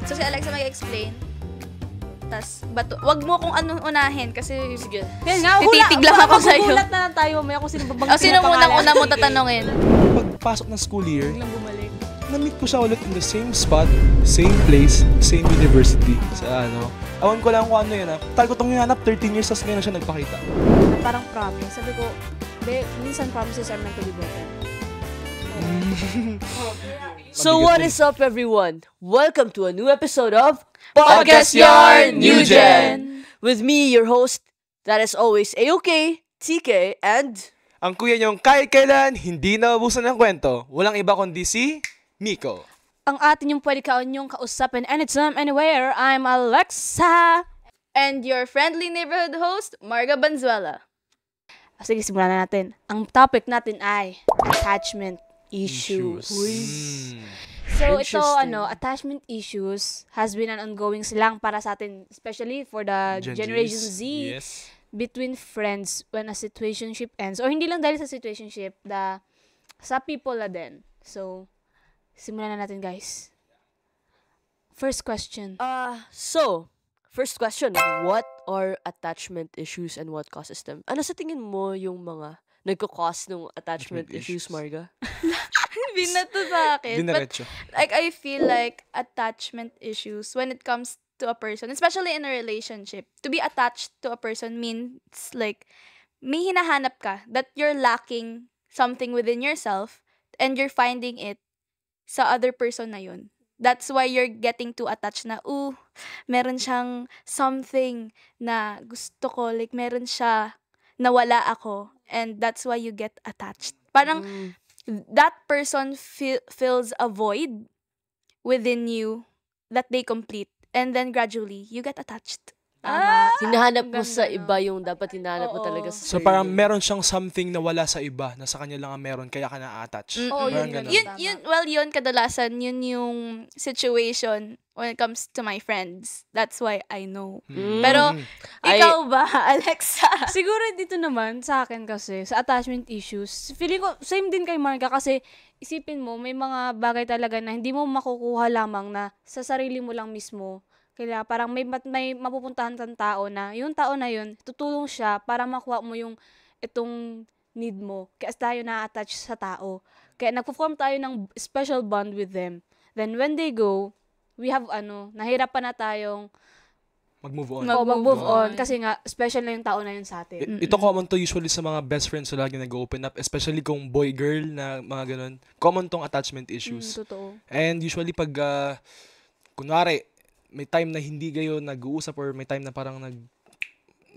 So, si Alexa mag-explain. Tas, wag mo kung anong unahin kasi sige. Yan nga, tititig lang ako sa'yo. Magugulat na lang tayo mamaya kung sino babang sino una mo tatanungin? Pagpasok ng school year, biglang bumalik. na-meet ko siya ulit in the same spot, same place, same university. Sa ano. Awan ko lang kung ano yun Tal ko itong hinanap, 13 years, tas ngayon na siya nagpakita. Parang promise. Sabi ko, minsan promises are meant to be broken. So what is up, everyone? Welcome to a new episode of Podcast Yarn New Gen! With me, your host, that is always AOK, TK, and... Ang kuya niyong kahit kailan, hindi naubusan ng kwento. Walang iba kundi si Miko. Ang atin yung pwede niyong kausapin anytime, anywhere. I'm Alexa. And your friendly neighborhood host, Marga Banzuela. Sige, simulan na natin. Ang topic natin ay attachment issues. So, ito, attachment issues has been an ongoing silang para sa atin, especially for the Generation Z. Yes. Between friends when a situationship ends. Or hindi lang dahil sa situationship, sa people na din. So, simulan na natin, guys. First question. First question, what are attachment issues and what causes them? Ano sa tingin mo yung mga nagko-cause ng attachment issues, Marga? Binato sa akin. Dinaretso. But, I feel like attachment issues when it comes to a person, especially in a relationship, to be attached to a person means like may hinahanap ka that you're lacking something within yourself and you're finding it sa other person na yun. That's why you're getting too attached na, meron siyang something na gusto ko, like meron siya na wala ako, and that's why you get attached. Parang that person fills a void within you that they complete. And then gradually, you get attached. Hinahanap mo sa iba yung dapat hinahanap mo talaga sa So parang meron siyang something na wala sa iba, na sa kanya lang ang meron, kaya ka na-attach. Yun kadalasan, yun yung situation when it comes to my friends. That's why I know. Pero, ikaw ba, Alexa? Siguro dito naman, sa akin kasi, sa attachment issues, feeling ko, same din kay Marga kasi, isipin mo, may mga bagay talaga na hindi mo makukuha lamang na sa sarili mo lang mismo. Kaya parang may mapupuntahan kang tao na, yung tao na yun, tutulong siya para makuha mo yung itong need mo. Kaya tayo na-attach sa tao. Kaya nagpo-form tayo ng special bond with them. Then when they go, we have nahirapan na tayong mag-move on. Mag-move on. Kasi nga, special na yung tao na yun sa atin. Ito common to usually sa mga best friends na lagi nag-open up, especially kung boy-girl na mga ganun. Common tong attachment issues. Totoo. And usually pag, kunwari, may time na hindi kayo nag-uusap or may time na parang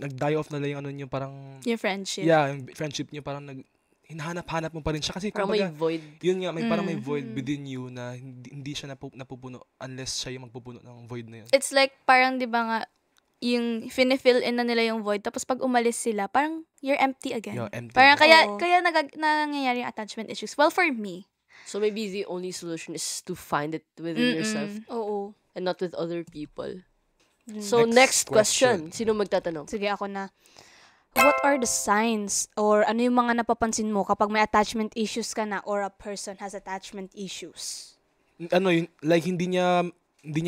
nag-die off na lang yung parang... Yung friendship. Yeah, yung friendship niyo parang hinahanap-hanap mo pa rin siya. Kasi parang kumbaga, may void. Yun nga, parang may void within you na hindi siya napupuno unless siya yung magpupuno ng void na yun. It's like, parang di ba nga, yung finifill in na nila yung void, tapos pag umalis sila, parang you're empty again. You're empty. Parang kaya nangyayari yung attachment issues. Well, for me. So maybe the only solution is to find it within yourself. Oo. And not with other people. So, next question. Sino magtatanong? Sige, ako na. What are the signs or ano yung mga napapansin mo kapag may attachment issues ka na or a person has attachment issues? Like hindi niya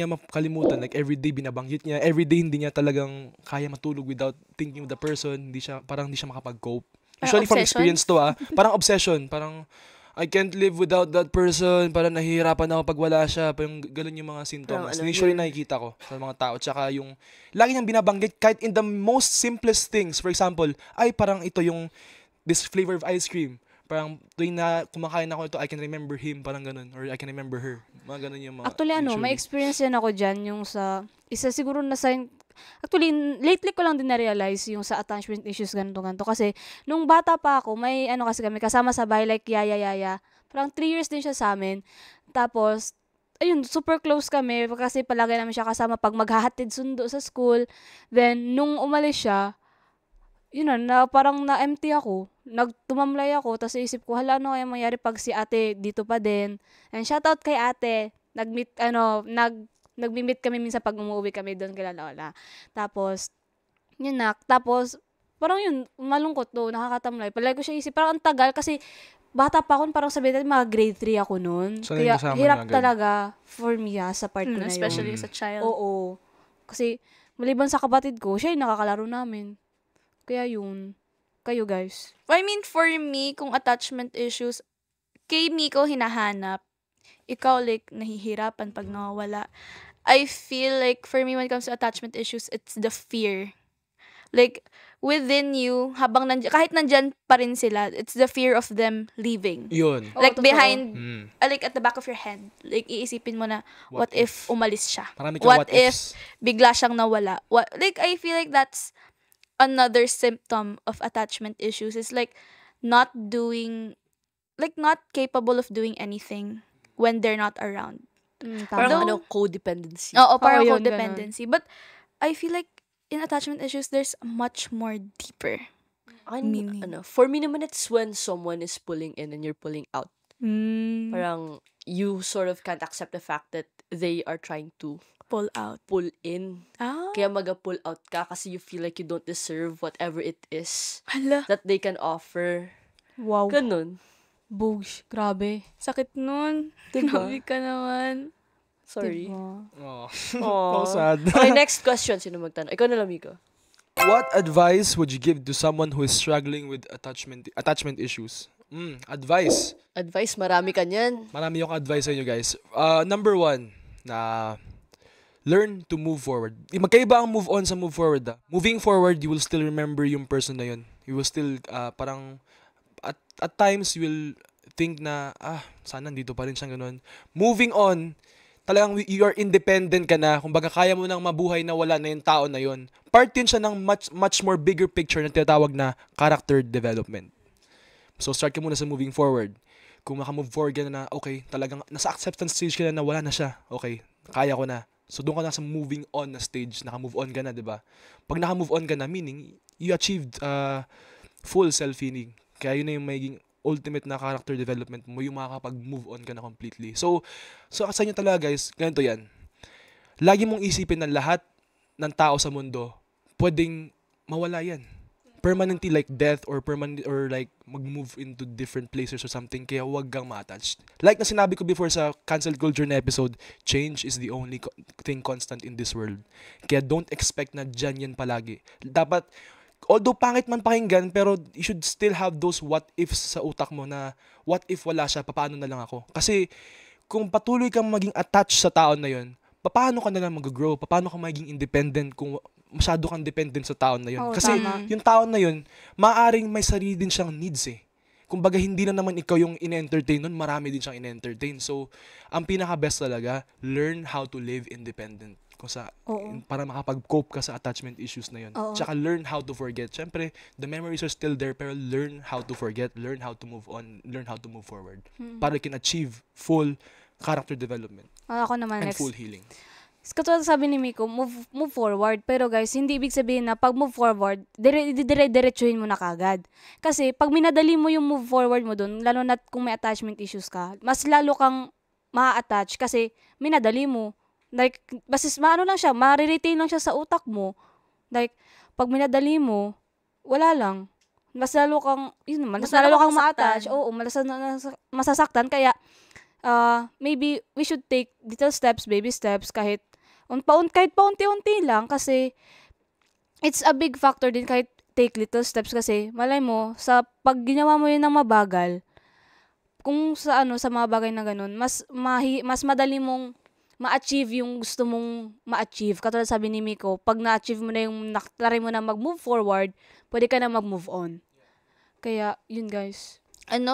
makalimutan. Like everyday binabanggit niya. Everyday hindi niya talagang kaya matulog without thinking of the person. Hindi siya makapag-cope. Usually from experience to parang obsession. Parang I can't live without that person. Parang nahihirapan ako pag wala siya. Parang ganun yung mga symptoms. Usually nakikita ko sa mga tao. Tsaka yung, lagi niyang binabanggit kahit in the most simplest things. For example, parang ito yung, this flavor of ice cream. Parang tuwing na kumakain ako ito, I can remember him. Parang ganun. Or I can remember her. Mga ganun yung mga... Actually, may experience yan ako dyan. Yung sa, isa siguro na sign. Actually, lately ko lang din na-realize yung sa attachment issues ganito. Kasi, nung bata pa ako, may kasi kami, kasama sa bahay, like yaya. Parang 3 years din siya sa amin. Tapos, ayun, super close kami kasi palagi namin siya kasama pag maghahatid sundo sa school. Then, nung umalis siya, yun na parang na-empty ako. Nagtumamlay ako, tapos isip ko, hala, ano kaya mangyari pag si ate dito pa din. And shoutout kay ate. Nagmi-meet kami minsan pag umuwi kami doon kay Lola. Tapos, parang yun, malungkot to, nakakatamlay. Palagi ko siya isip, parang ang tagal kasi bata pa ako, parang sabihin natin, mga grade 3 ako noon. Sanay Kaya kasama hirap niyo agad. talaga for me sa part ko na yun. Especially as a child. Oo. Kasi, maliban sa kapatid ko, siya yung nakakalaro namin. Kaya yun. Kayo, guys. I mean, for me, kung attachment issues, kay Miko hinahanap, ikaw like nahihirapan pag nawawala. I feel like for me when it comes to attachment issues, it's the fear. Like, within you, habang kahit nandyan pa rin sila, it's the fear of them leaving. Yun. Oo, Like, totoo. behind, Mm. like, at the back of your head. Like, iisipin mo na, What what if umalis siya? Marami kang What what if ifs. bigla siyang nawala? Like, I feel like that's another symptom of attachment issues. Is like, not capable of doing anything when they're not around. Parang Though- codependency. Oo, parang yun, codependency. But, I feel like, in attachment issues, there's much more deeper meaning. For me naman, it's when someone is pulling in and you're pulling out. Mm, Parang you sort of can't accept the fact that they are trying to pull out. pull in. Ah, Kaya maga-pull out ka kasi you feel like you don't deserve whatever it is hala. that they can offer. Wow. Ganun. Bugs. Grabe. Sakit nun. Diba? Grabe ka naman. Sorry. Diba? Oh. Aw. sad. Okay, next question. Sino magtanong? Ikaw na lang, Miko. What advice would you give to someone who is struggling with attachment issues? Advice. Advice, marami ka niyan. Marami yung advice sa inyo, guys. Number 1, na learn to move forward. Magkaiba ang move on sa move forward. Moving forward, you will still remember yung person na yun. You will still, parang, at times, you will think na, sana dito pa rin siyang ganun. Moving on, talagang you are independent ka na. Kumbaga, kaya mo nang mabuhay na wala na yung tao na yun. Part yun siya ng much more bigger picture na tinatawag na character development. So, start ka muna sa moving forward. Kung maka-move forward ka na, okay, talagang nasa acceptance stage ka na wala na siya. Okay, kaya ko na. So, doon ka na sa moving on na stage. Naka-move on ka na, di ba? Pag naka-move on ka na, meaning, you achieved full self-healing. Kaya yun na yung magiging ultimate na character development mo, yung makakapag-move on ka na completely. So sa inyo talaga, guys, ganito yan. Lagi mong isipin na lahat ng tao sa mundo, pwedeng mawala yan. Permanently, like death or like mag-move into different places or something, kaya huwag kang ma-attached. Like na sinabi ko before sa cancel culture na episode, change is the only thing constant in this world. Kaya don't expect na dyan yan palagi. Dapat, although pangit man pakinggan, pero you should still have those what ifs sa utak mo na what if wala siya, paano na lang ako? Kasi kung patuloy kang maging attached sa tao na yun, paano ka na lang mag-grow? Paano ka maging independent kung masyado kang dependent sa tao na yun? Oo, Kasi tama. yung tao na yun, maaaring may sarili din siyang needs eh. Kumbaga, hindi na naman ikaw yung ine-entertain nun, marami din siyang ine-entertain. So, ang pinaka-best talaga, learn how to live independent. Para makapag-cope ka sa attachment issues na yun. Oo. Tsaka learn how to forget. Siyempre, the memories are still there, pero learn how to forget, learn how to move on, learn how to move forward. Para you can achieve full character development Ako naman and next. full healing. Katulad sabi ni Miko, move forward. Pero guys, hindi ibig sabihin na pag move forward, diretsuhin mo na kagad. Kasi pag minadali mo yung move forward mo dun, lalo na kung may attachment issues ka, mas lalo kang ma-attach kasi minadali mo. Like, basis maano lang siya, ma-retain lang siya sa utak mo. Like, pag minadali mo, wala lang. Mas lalo kang, yun naman, mas lalo kang ma-attach. Oo, masasaktan. Kaya, maybe we should take little steps, baby steps, kahit paunti-unti lang kasi it's a big factor din kahit take little steps kasi malay mo, sa pag ginawa mo yun ng mabagal, kung sa mga bagay na ganun, mas madali mong ma-achieve yung gusto mong ma-achieve. Katulad sabi ni Miko, pag na-achieve mo na yung try mo na mag-move forward, pwede ka na mag-move on. Kaya, yun guys.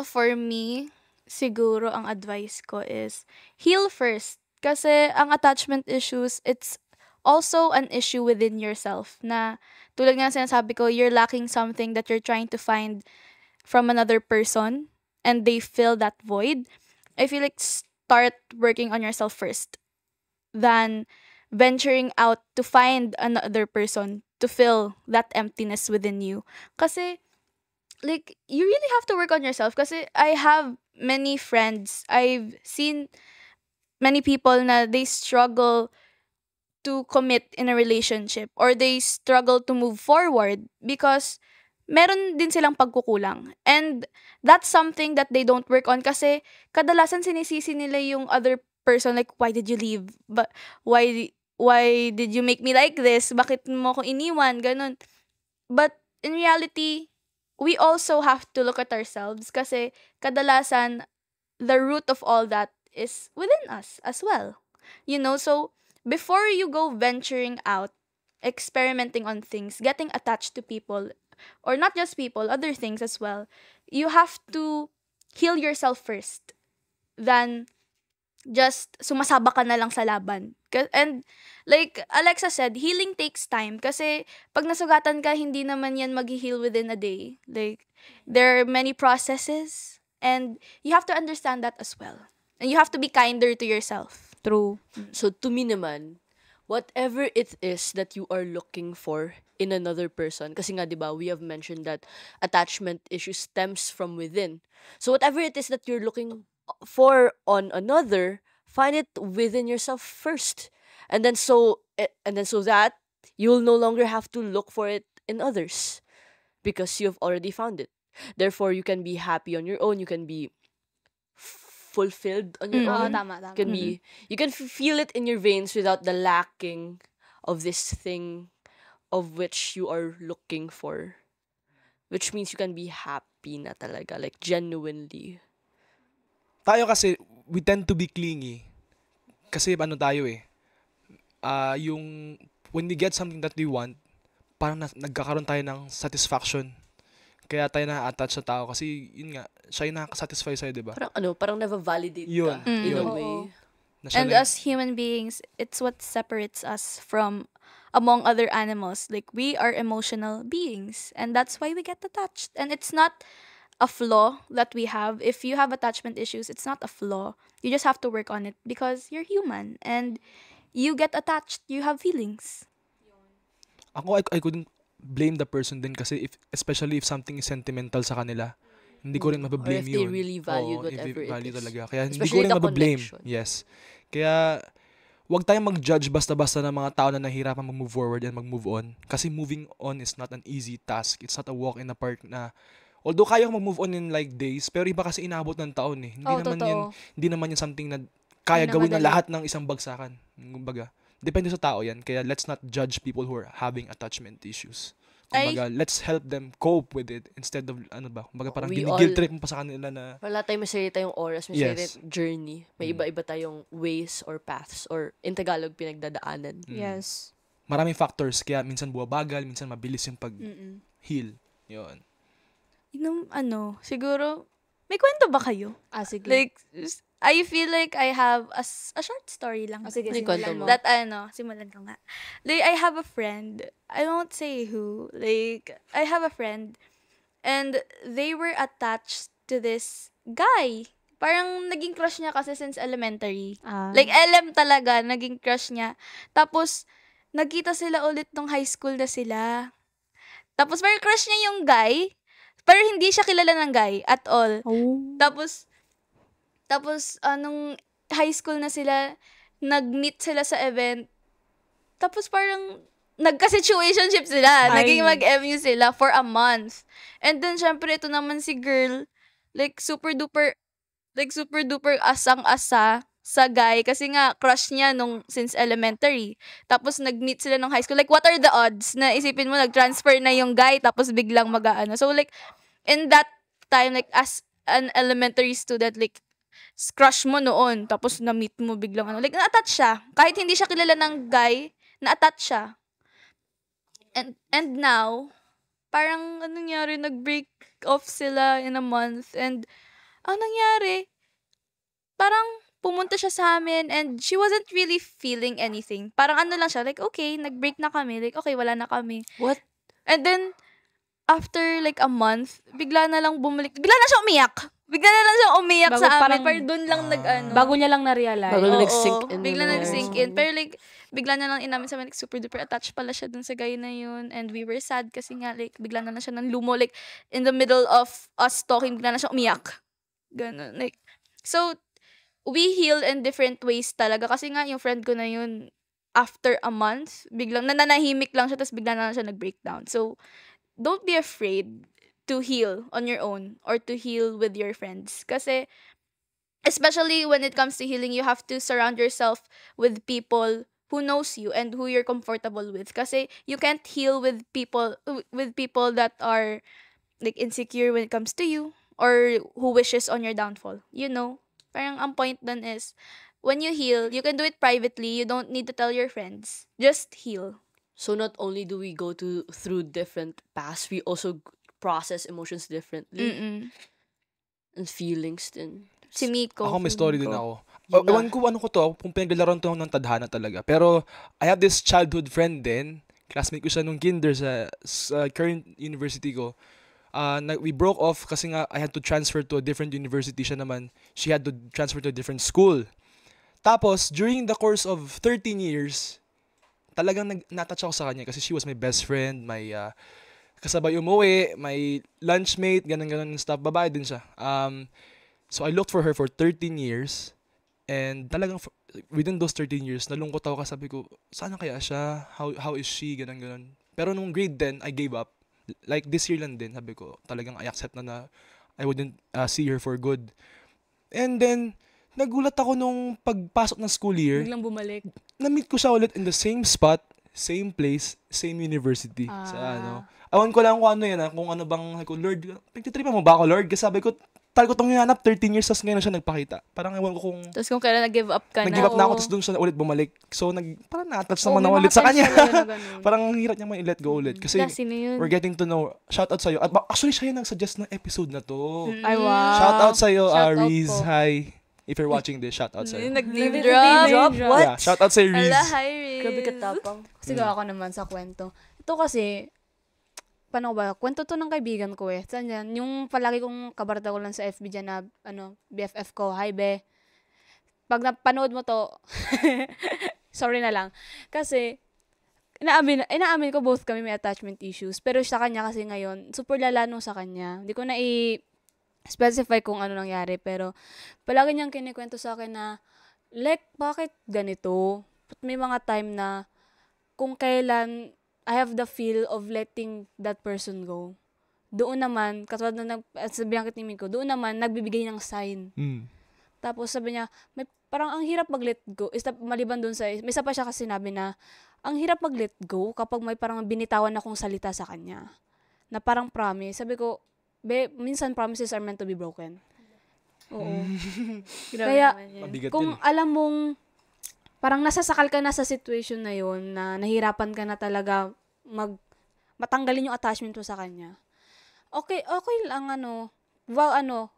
For me, siguro ang advice ko is heal first. Kasi ang attachment issues, it's also an issue within yourself na tulad nga sinasabi ko, you're lacking something that you're trying to find from another person and they fill that void. I feel like start working on yourself first than venturing out to find another person to fill that emptiness within you. Kasi, like, you really have to work on yourself. Kasi I have many friends. I've seen many people na they struggle to commit in a relationship or they struggle to move forward because meron din silang pagkukulang. And that's something that they don't work on kasi kadalasan sinisisi nila yung other person, like, why did you leave? Why did you make me like this? Bakit mo ko iniwan? Ganun. But in reality, we also have to look at ourselves kasi kadalasan the root of all that is within us as well. So before you go venturing out, experimenting on things, getting attached to people, or not just people, other things as well, you have to heal yourself first than just sumasaba ka na lang sa laban. And like Alexa said, healing takes time kasi pag nasugatan ka, hindi naman yan mag-heal within a day. Like, there are many processes and you have to understand that as well. And you have to be kinder to yourself. True. So to me naman, whatever it is that you are looking for in another person, kasi nga 'di ba, we have mentioned that attachment issue stems from within. So whatever it is that you're looking for on another, find it within yourself first. And then so that you'll no longer have to look for it in others because you've already found it. Therefore, you can be happy on your own, you can be fulfilled on your Oo, own. tama. You can feel it in your veins without the lacking of this thing of which you are looking for, which means you can be happy na talaga, like genuinely. Tayo kasi, we tend to be clingy. Kasi tayo yung, when we get something that we want, parang nagkakaroon tayo ng satisfaction. Kaya tayo na-attach sa tao kasi yun nga, siya yung nakaka-satisfy sa'yo, di ba? Parang na-validate Yun. ka in a Yun. way. And as human beings, it's what separates us from among other animals. Like, we are emotional beings, and that's why we get attached. And it's not a flaw that we have. If you have attachment issues, it's not a flaw. You just have to work on it because you're human and you get attached. You have feelings. Ako, I couldn't blame the person din kasi especially if something is sentimental sa kanila. Hindi ko rin Or mabablame if they yun. really valued Oo, whatever if they it value is. talaga. Kaya hindi ko Especially rin the mabablame. connection. Yes. Kaya, wag tayong mag-judge basta-basta ng mga tao na nahihirapan mag-move forward and mag-move on. Kasi moving on is not an easy task. It's not a walk in the park na, although kaya ko mag-move on in like days, pero iba kasi inaabot ng taon eh. Hindi naman yun something na kaya Hindi na gawin ng madali. lahat ng isang bagsakan. Kumbaga, depende sa tao yan. Kaya let's not judge people who are having attachment issues. Kumbaga, let's help them cope with it instead of, kumbaga parang We ginigil all- trip mo pa sa kanila na, Wala tayong masarili tayong oras, Yes. masarili tayong journey. May iba-iba tayong ways or paths or in Tagalog, pinagdadaanan. Yes. maraming factors. Kaya minsan buwabagal, minsan mabilis yung pag-heal. Yun. Siguro, may kwento ba kayo? Sige. Like, I feel like I have a short story lang. Sige, May simulan kwento mo. mo. That, simulan ko nga. Like, I have a friend. I won't say who. Like, I have a friend. And they were attached to this guy. Parang naging crush niya kasi since elementary. Like, LM talaga, naging crush niya. Tapos, nagkita sila ulit nung high school na sila. Tapos, parang crush niya yung guy. Pero hindi siya kilala ng guy at all. Tapos, nung high school na sila, nag-meet sila sa event. Tapos parang, nagka-situationship sila. Ay. Naging mag-MU sila for a month. And then, syempre, ito naman si girl, like, super duper asang-asa sa guy. Kasi nga, crush niya since elementary. Tapos, nag-meet sila nung high school. Like, what are the odds na isipin mo, nag-transfer na yung guy, tapos biglang mag-aano. So, like, in that time, like, as an elementary student, like, crush mo noon, tapos na-meet mo biglang like, na-attach siya. Kahit hindi siya kilala ng guy, na-attach siya. And now, parang, nangyari, nag-break off sila in a month, and, nangyari, parang, pumunta siya sa amin, and she wasn't really feeling anything. Parang lang siya, like, okay, nag-break na kami, like, okay, wala na kami. What? And then, after like a month, bigla na lang bumalik. Bigla na siya umiyak. Bigla na lang siya umiyak Bago sa amin. parang- Pero doon lang Bago niya lang na-realize. Bago lang Oo, nag-sink in. bigla na yung nag-sink mga- in. Pero like, bigla na lang inamin sa amin, like, super duper attached pala siya dun sa guy na yun. And we were sad kasi nga, like, bigla na lang siya nang lumo. Like, in the middle of us talking, bigla na siya umiyak. Ganun. Like, so, we heal in different ways talaga. Kasi nga, yung friend ko na yun, after a month, biglang nananahimik lang siya, tapos bigla na lang siya nag-breakdown. So, don't be afraid to heal on your own or to heal with your friends. Kasi, especially when it comes to healing, you have to surround yourself with people who knows you and who you're comfortable with. Kasi you can't heal with people that are like insecure when it comes to you or who wishes on your downfall. Parang ang point dun is when you heal, you can do it privately. You don't need to tell your friends. Just heal. So not only do we go through different paths, we also process emotions differently Mm-mm. and feelings din. Si Miko. Ako may story din ko. ako. Yun na. Ewan ko ano ko to, kung pinaglalaroan to ng tadhana talaga. Pero I have this childhood friend din. Classmate ko siya nung kinder sa current university ko. We broke off kasi nga I had to transfer to a different university. Siya naman, she had to transfer to a different school. Tapos, during the course of 13 years, talagang natouch ako sa kanya kasi she was my best friend, my kasabay umuwi, my lunchmate, ganun stuff. Babae din siya. So I looked for her for 13 years and talagang within those 13 years, nalungkot ako kasi sabi ko, sana kaya siya? How is she? Ganun. Pero nung grade 10, I gave up. Like this year lang din, sabi ko, talagang I accept na I wouldn't see her for good. And then, nagulat ako nung pagpasok ng school year, Biglang bumalik. na-meet ko siya ulit in the same spot, same place, same university. Sa awan ko lang kung ano yan, kung ano bang, ko, Lord, pagtitripan mo ba ako, Lord? Kasi sabi ko, ko itong hinanap, 13 years, tas ngayon na siya nagpakita. Parang ewan ko kung, Tapos kung kailan nag-give up ka na. nag-give up na ako, oo. tapos doon siya ulit bumalik. So, parang na-attach Oo, naman may ako mga ulit sa times kanya. talaga na ganun. Parang ang hirap niya i-let go ulit. Kasi, Sino yun? we're getting to know, shout out sa'yo. At actually, siya yung nag-suggest ng episode na to. Ay, wow. Shout out sa'yo, Shout out Riz. po. Hi. If you're watching this, shout out sa'yo. Nag-name Name drop. drop? What? Yeah, shout out sa'yo, Riz. Ala, hi, Riz. Grabe ka tapang. Siguro ako naman sa kwento. Ito kasi, paano ba? Kwento to ng kaibigan ko eh. Saan yan? Yung palagi kong kabarata ko lang sa FB dyan na, BFF ko. Hi, be. Pag napanood mo to, sorry na lang. Kasi, inaamin ko both kami may attachment issues. Pero sa kanya kasi ngayon, super lala nung sa kanya. Hindi ko na specify kung ano nangyari. Pero, palagi niyang kinikwento sa akin na, bakit ganito? But may mga time na, kung kailan I have the feel of letting that person go. Doon naman, katulad na sabihan kit ni Miko, doon naman, nagbibigay ng sign. Tapos sabi niya, parang ang hirap mag-let go. Maliban doon may isa pa siya kasi sinabi na, ang hirap mag-let go kapag may parang binitawan akong salita sa kanya. Na parang promise. Sabi ko, minsan promises are meant to be broken. Oo. Kaya, Mabigat kung yun. alam mong parang nasasakal ka na sa situation na yon na nahirapan ka na talaga matanggalin yung attachment mo sa kanya. Okay lang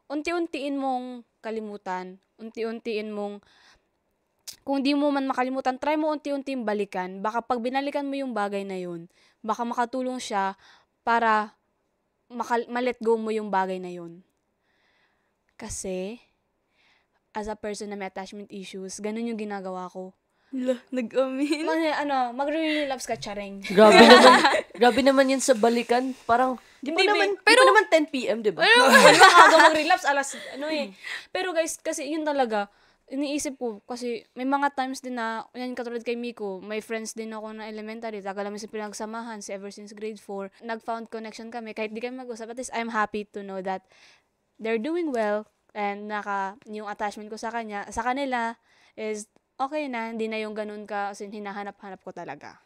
unti-untiin mong kalimutan. Unti-untiin mong kung di mo man makalimutan, try mo unti-unting balikan. Baka pag binalikan mo yung bagay na yun, baka makatulong siya para ma-let go mo yung bagay na yun. Kasi as a person na may attachment issues, ganun yung ginagawa ko. Nag-amin. Mag-relapse ka, charing. Grabe naman yun sa balikan. Parang, di pa naman 10 p.m., di ba? Aga mag-relapse, Pero guys, kasi yun talaga, iniisip ko, kasi may mga times din na, yan katulad kay Miko, may friends din ako na elementary, tagal namin sa pinagsamahan, ever since grade 4, nag-found connection kami, kahit di kami mag-usap, at least I'm happy to know that they're doing well, and yung attachment ko sa kanila is okay na, hindi na yung ganun ka, kasi hinahanap-hanap ko talaga.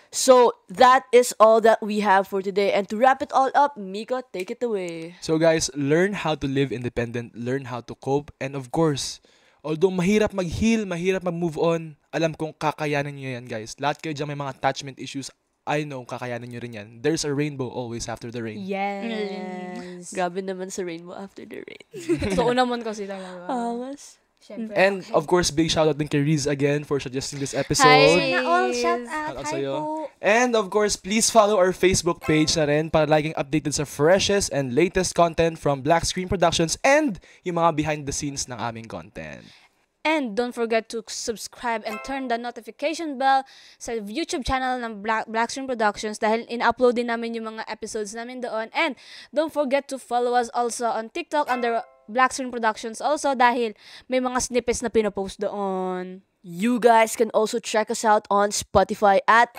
So, that is all that we have for today. And to wrap it all up, Mika, take it away. So guys, learn how to live independent, learn how to cope, and of course, although mahirap mag-heal, mahirap mag-move on, alam kong kakayanan nyo yan, guys. Lahat kayo dyan may mga attachment issues, I know kakayanan nyo rin yan. There's a rainbow always after the rain. Yes. Grabe naman sa rainbow after the rain. Totoo naman kasi talaga. Angas. Syempre. And of course, big shout out din kay Riz again for suggesting this episode. Hi. na all, shout Shout out. out Hi sa'yo. po. And of course, please follow our Facebook page na rin para laging updated sa freshest and latest content from Black Screen Productions and yung mga behind the scenes ng aming content. And don't forget to subscribe and turn the notification bell sa YouTube channel ng Black Screen Productions dahil in-upload din namin yung mga episodes namin doon. And don't forget to follow us also on TikTok under Black Screen Productions also dahil may mga snippets na pinopost doon. You guys can also check us out on Spotify at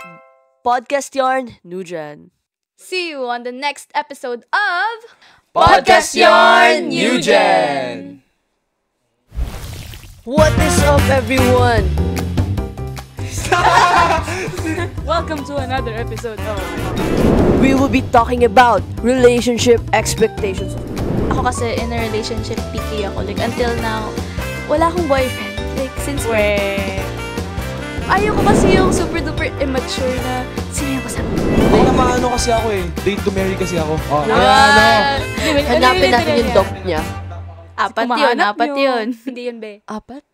Podcast Yarn Nujan. See you on the next episode of Podcast Yarn New Gen! What is up, everyone? Welcome to another episode of We will be talking about relationship expectations. Ako kasi in a relationship picky ako. Like until now, wala akong boyfriend. Like since ayaw ko kasi yung super duper immature na sino yung kasama. Ako naman ano kasi ako eh. Date to marry kasi ako. Oh, kaya Hanapin natin yung top niya. Apat Kumahanap yun. Hindi yun, be. Apat?